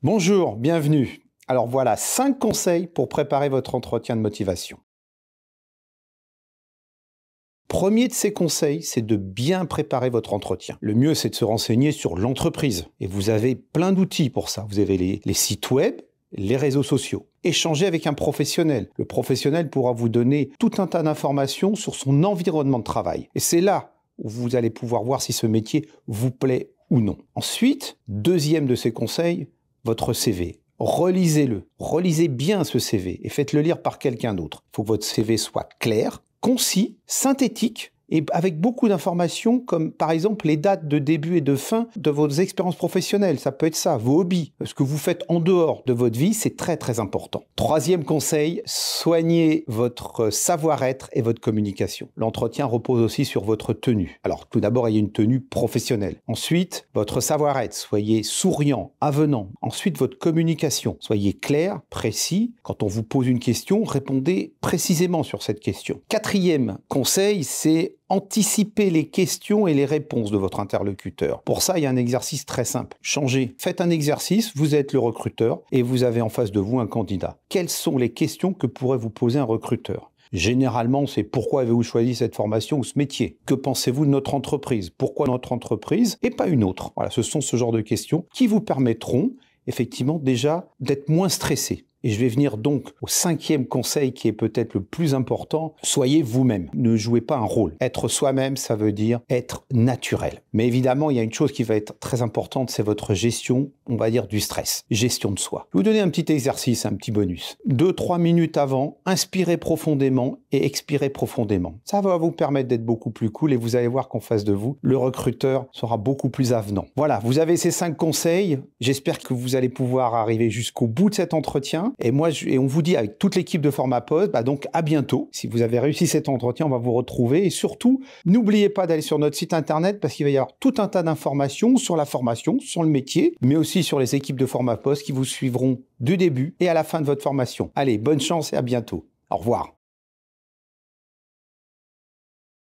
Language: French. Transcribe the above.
Bonjour, bienvenue. Alors voilà, 5 conseils pour préparer votre entretien de motivation. Premier de ces conseils, c'est de bien préparer votre entretien. Le mieux, c'est de se renseigner sur l'entreprise. Et vous avez plein d'outils pour ça. Vous avez les sites web, les réseaux sociaux. Échangez avec un professionnel. Le professionnel pourra vous donner tout un tas d'informations sur son environnement de travail. Et c'est là où vous allez pouvoir voir si ce métier vous plaît ou non. Ensuite, deuxième de ces conseils, votre CV. Relisez-le. Relisez bien ce CV et faites-le lire par quelqu'un d'autre. Il faut que votre CV soit clair, concis, synthétique et avec beaucoup d'informations comme par exemple les dates de début et de fin de vos expériences professionnelles. Ça peut être ça, vos hobbies, ce que vous faites en dehors de votre vie, c'est très très important. Troisième conseil, soignez votre savoir-être et votre communication. L'entretien repose aussi sur votre tenue. Alors tout d'abord, il y a une tenue professionnelle. Ensuite, votre savoir-être, soyez souriant, avenant. Ensuite, votre communication, soyez clair, précis. Quand on vous pose une question, répondez précisément sur cette question. Quatrième conseil, c'est anticiper les questions et les réponses de votre interlocuteur. Pour ça, il y a un exercice très simple. Changez. Faites un exercice, vous êtes le recruteur et vous avez en face de vous un candidat. Quelles sont les questions que pourrait vous poser un recruteur ? Généralement, c'est pourquoi avez-vous choisi cette formation ou ce métier ? Que pensez-vous de notre entreprise ? Pourquoi notre entreprise et pas une autre ? Voilà, ce sont ce genre de questions qui vous permettront effectivement déjà d'être moins stressé. Et je vais venir donc au cinquième conseil qui est peut-être le plus important. Soyez vous-même. Ne jouez pas un rôle. Être soi-même, ça veut dire être naturel. Mais évidemment, il y a une chose qui va être très importante, c'est votre gestion, on va dire, du stress. Gestion de soi. Je vais vous donner un petit exercice, un petit bonus. 2-3 minutes avant, inspirez profondément et expirez profondément. Ça va vous permettre d'être beaucoup plus cool et vous allez voir qu'en face de vous, le recruteur sera beaucoup plus avenant. Voilà, vous avez ces 5 conseils. J'espère que vous allez pouvoir arriver jusqu'au bout de cet entretien. Et on vous dit avec toute l'équipe de Formapost, donc à bientôt. Si vous avez réussi cet entretien, on va vous retrouver. Et surtout, n'oubliez pas d'aller sur notre site internet parce qu'il va y avoir tout un tas d'informations sur la formation, sur le métier, mais aussi sur les équipes de Formapost qui vous suivront du début et à la fin de votre formation. Allez, bonne chance et à bientôt. Au revoir.